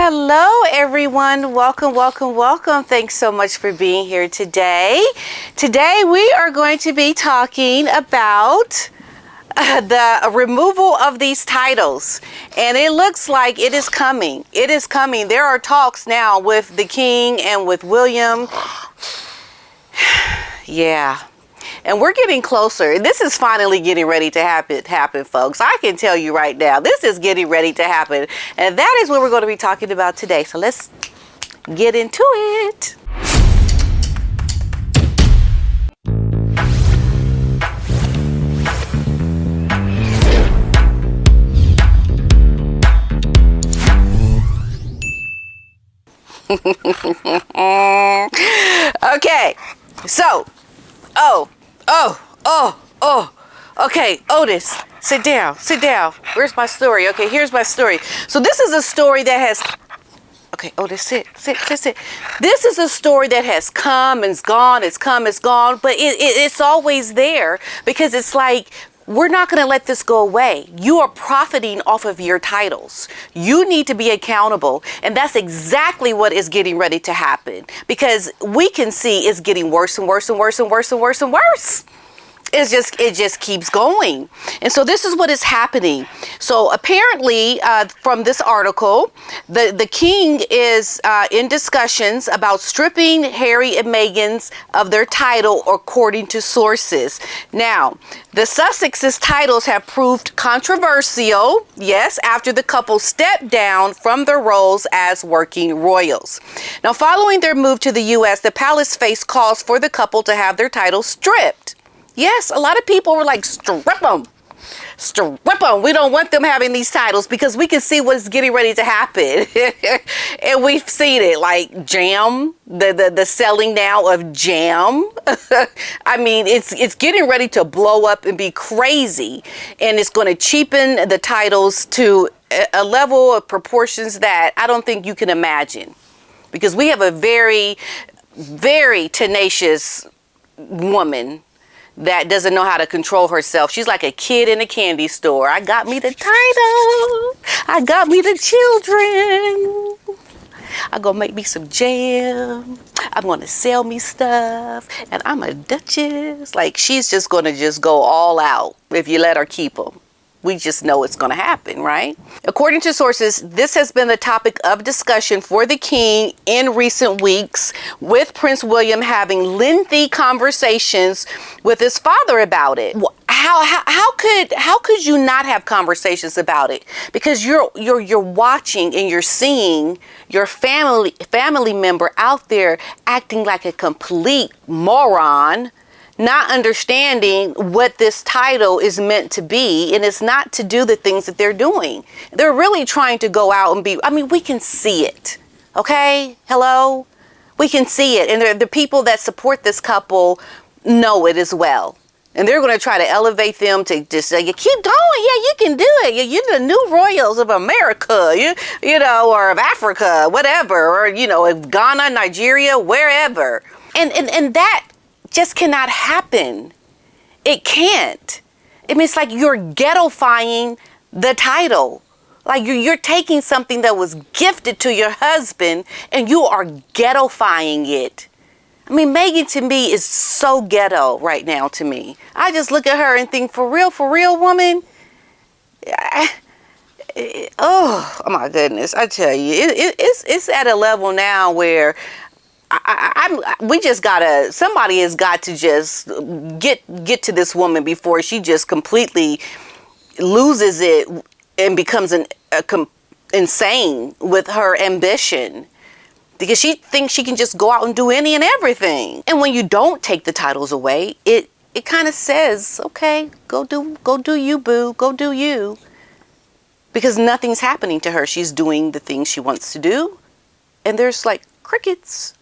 Hello, everyone. Welcome, welcome, welcome. Thanks so much for being here today. Today, we are going to be talking about the removal of these titles. And it looks like it is coming. It is coming. There are talks now with the King and with William. Yeah. And we're getting closer. This is finally getting ready to happen, folks. I can tell you right now, this is getting ready to happen. And that is what we're going to be talking about today. So let's get into it. Okay, so, okay, Otis, sit down. Where's my story? Okay, here's my story. So this is a story that has, okay, Otis, sit. This is a story that has come and gone, it's gone, but it's always there because it's like, we're not going to let this go away. You are profiting off of your titles. You need to be accountable. And that's exactly what is getting ready to happen because we can see it's getting worse and worse and worse and worse and worse and worse. It just keeps going. And so this is what is happening. So apparently from this article, the King is in discussions about stripping Harry and Meghan's of their title according to sources. Now, the Sussex's titles have proved controversial, yes, after the couple stepped down from their roles as working royals. Now, following their move to the U.S., the palace faced calls for the couple to have their titles stripped. Yes, a lot of people were like, strip them. We don't want them having these titles because we can see what's getting ready to happen. And we've seen it, like jam, the selling now of jam. I mean, it's getting ready to blow up and be crazy. And it's going to cheapen the titles to a level of proportions that I don't think you can imagine. Because we have a very, very tenacious woman that doesn't know how to control herself. She's like a kid in a candy store. I got me the title. I got me the children. I'm going to make me some jam. I'm going to sell me stuff. And I'm a duchess. Like, she's just going to just go all out if you let her keep them. We just know it's going to happen, right? According to sources, this has been the topic of discussion for the King in recent weeks, with Prince William having lengthy conversations with his father about it. How could you not have conversations about it? Because you're watching and you're seeing your family member out there acting like a complete moron, not understanding what this title is meant to be, and it's not to do the things that they're doing. They're really trying to go out and be, I mean, we can see it, okay? Hello? We can see it, and the people that support this couple know it as well. And they're going to try to elevate them to just say, you keep going, yeah, you can do it. You're the new royals of America, you know, or of Africa, whatever, or, you know, of Ghana, Nigeria, wherever. And that just cannot happen. It can't. I mean, it's like you're ghettoifying the title. Like you're taking something that was gifted to your husband and you are ghettoifying it. I mean, Meghan to me is so ghetto right now to me. I just look at her and think, for real, woman? Oh my goodness, I tell you, it's at a level now where somebody has got to just get to this woman before she just completely loses it and becomes insane with her ambition, because she thinks she can just go out and do any and everything. And when you don't take the titles away, it kind of says, okay, go do you, boo, go do you, because nothing's happening to her. She's doing the things she wants to do, and there's like crickets,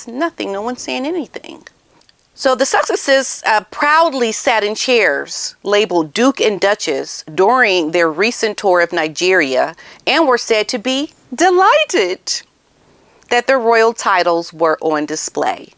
nothing. No one's saying anything. So the Sussexes proudly sat in chairs labeled Duke and Duchess during their recent tour of Nigeria and were said to be delighted that their royal titles were on display.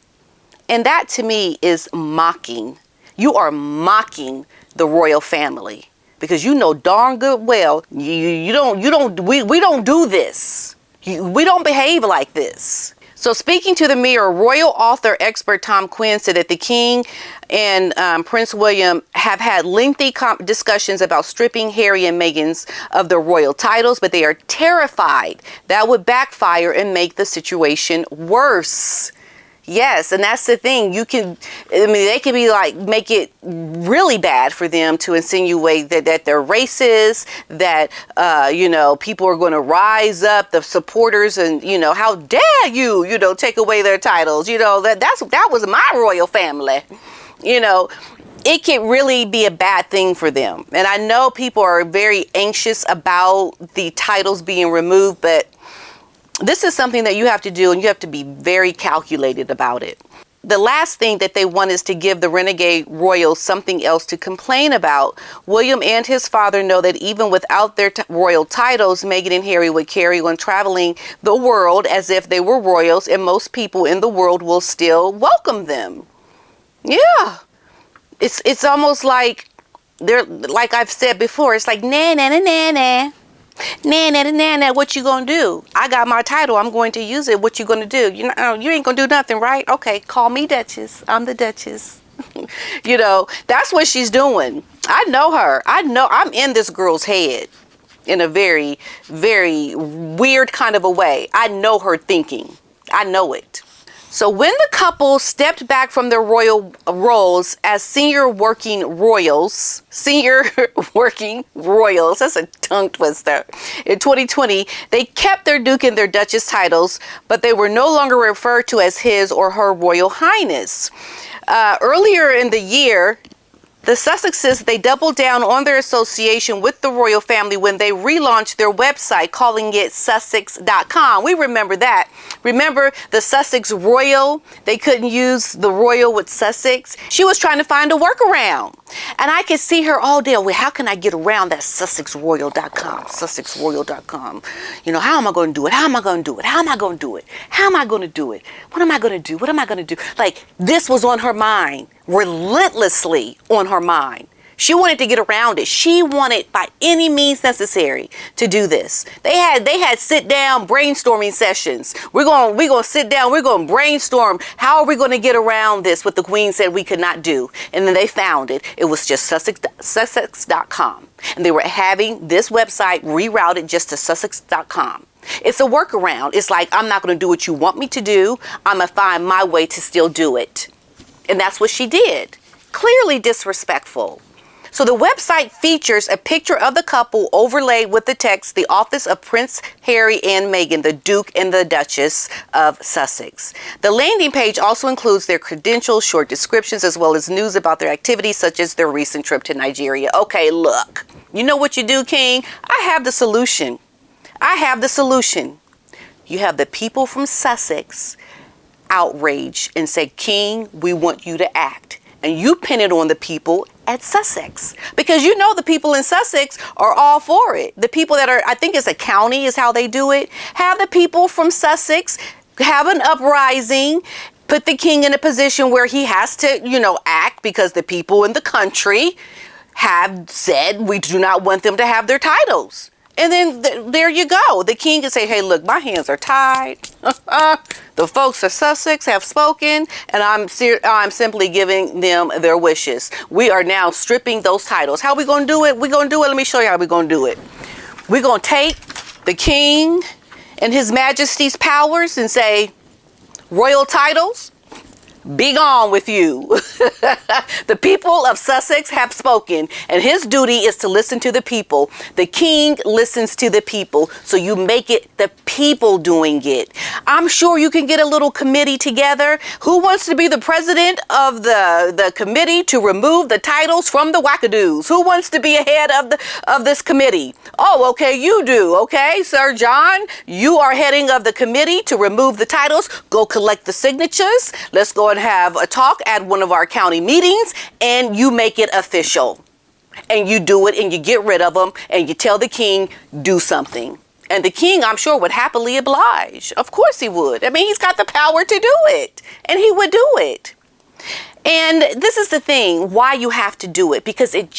And that to me is mocking. You are mocking the royal family. because you know darn good well we don't do this. We don't behave like this. So speaking to the Mirror, royal author expert Tom Quinn said that the King and Prince William have had lengthy discussions about stripping Harry and Meghan's of their royal titles, but they are terrified that would backfire and make the situation worse. Yes, and that's the thing. They can be like, make it really bad for them to insinuate that they're racist, that, people are going to rise up, the supporters, and, how dare you, take away their titles. That was my royal family. It can really be a bad thing for them. And I know people are very anxious about the titles being removed, but this is something that you have to do, and you have to be very calculated about it. The last thing that they want is to give the renegade royals something else to complain about. William and his father know that even without their royal titles, Meghan and Harry would carry on traveling the world as if they were royals, and most people in the world will still welcome them. Yeah. It's almost like they're, like I've said before, it's like, nah, nah, nah, nah, nah. Nah, nah, nah, nah, what you gonna do? I got my title. I'm going to use it. What you gonna do? You ain't gonna do nothing, right? Okay, call me Duchess. I'm the Duchess. That's what she's doing. I know her. I know I'm in this girl's head in a very, very weird kind of a way. I know her thinking. I know it. So when the couple stepped back from their royal roles as senior working royals, that's a tongue twister, in 2020, they kept their Duke and their Duchess titles, but they were no longer referred to as His or Her Royal Highness. Earlier in the year, the Sussexes, they doubled down on their association with the royal family when they relaunched their website, calling it Sussex.com. We remember that. Remember the Sussex Royal? They couldn't use the Royal with Sussex. She was trying to find a workaround. And I could see her all day. Well, how can I get around that SussexRoyal.com? SussexRoyal.com. How am I going to do it? How am I going to do it? How am I going to do it? How am I going to do it? What am I going to do? What am I going to do? Like, this was on her mind, relentlessly on her mind. She wanted to get around it. She wanted by any means necessary to do this. They had sit down brainstorming sessions. We're going to sit down. We're going to brainstorm. How are we going to get around this? What the Queen said we could not do. And then they found it. It was just Sussex.com. And they were having this website rerouted just to Sussex.com. It's a workaround. It's like, I'm not going to do what you want me to do. I'm going to find my way to still do it. And that's what she did. Clearly disrespectful. So the website features a picture of the couple overlaid with the text, the office of Prince Harry and Meghan, the Duke and the Duchess of Sussex. The landing page also includes their credentials, short descriptions, as well as news about their activities, such as their recent trip to Nigeria. Okay, look, you know what you do, King? I have the solution. You have the people from Sussex outrage and say, King, we want you to act. And you pin it on the people at Sussex, because the people in Sussex are all for it. The people that are, I think it's a county is how they do it. Have the people from Sussex have an uprising, put the King in a position where he has to, act, because the people in the country have said we do not want them to have their titles. And then there you go. The King can say, hey, look, my hands are tied. The folks of Sussex have spoken, and I'm simply giving them their wishes. We are now stripping those titles. How are we going to do it? We're going to do it. Let me show you how we're going to do it. We're going to take the King and His Majesty's powers and say, royal titles, be gone with you. The people of Sussex have spoken, and his duty is to listen to the people. The King listens to the people, so you make it the people doing it. I'm sure you can get a little committee together. Who wants to be the president of the committee to remove the titles from the wackadoos? Who wants to be ahead of this committee? Oh, okay, you do. Okay, Sir John, you are heading of the committee to remove the titles. Go collect the signatures. Let's go and have a talk at one of our county meetings, and you make it official. And you do it, and you get rid of them, and you tell the King, do something. And the King, I'm sure, would happily oblige. Of course he would. I mean, he's got the power to do it, and he would do it. And this is the thing, why you have to do it, because it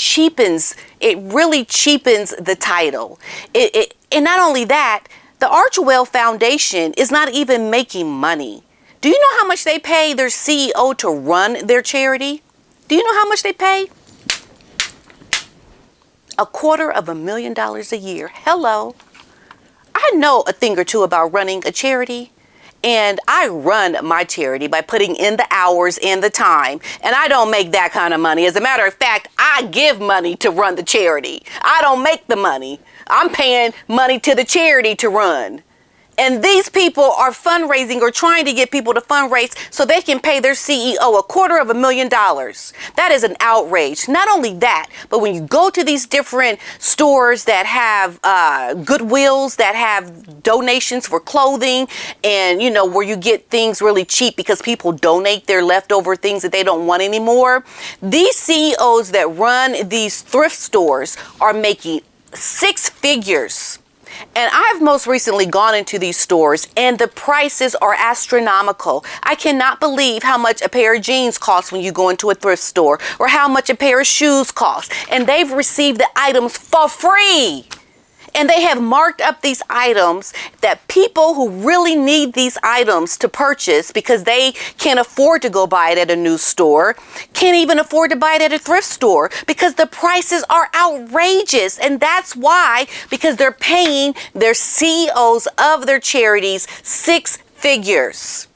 really cheapens the title. And not only that, the Archewell Foundation is not even making money. Do you know how much they pay their CEO to run their charity? Do you know how much they pay? $250,000 a year. Hello. I know a thing or two about running a charity. And I run my charity by putting in the hours and the time. And I don't make that kind of money. As a matter of fact, I give money to run the charity. I don't make the money. I'm paying money to the charity to run. And these people are fundraising or trying to get people to fundraise so they can pay their CEO $250,000. That is an outrage. Not only that, but when you go to these different stores that have Goodwills, that have donations for clothing, and where you get things really cheap because people donate their leftover things that they don't want anymore. These CEOs that run these thrift stores are making six figures. And I've most recently gone into these stores and the prices are astronomical. I cannot believe how much a pair of jeans costs when you go into a thrift store, or how much a pair of shoes costs. And they've received the items for free. And they have marked up these items that people who really need these items to purchase because they can't afford to go buy it at a new store, can't even afford to buy it at a thrift store because the prices are outrageous. And that's why, because they're paying their CEOs of their charities six figures.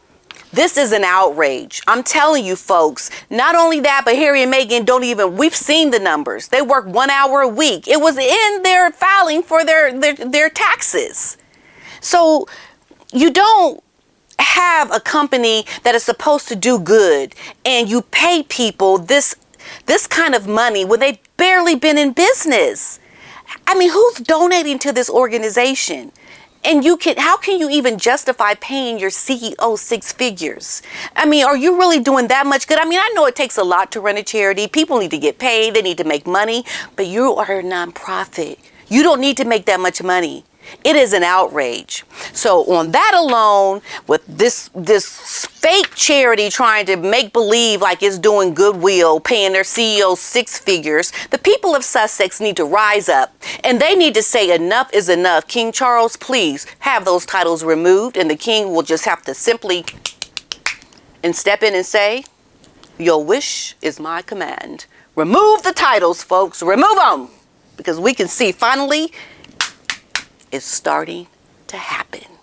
This is an outrage. I'm telling you, folks. Not only that, but Harry and Meghan we've seen the numbers. They work 1 hour a week. It was in their filing for their taxes. So you don't have a company that is supposed to do good and you pay people this kind of money when they've barely been in business. I mean, who's donating to this organization? And how can you even justify paying your CEO six figures? I mean, are you really doing that much good? I mean, I know it takes a lot to run a charity. People need to get paid. They need to make money. But you are a nonprofit. You don't need to make that much money. It is an outrage. So on that alone, with this fake charity trying to make believe like it's doing goodwill, paying their CEO six figures, the people of Sussex need to rise up and they need to say enough is enough. King Charles, please have those titles removed, and the king will just have to simply step in and say, your wish is my command. Remove the titles, folks. Remove them, because we can see finally it's starting to happen.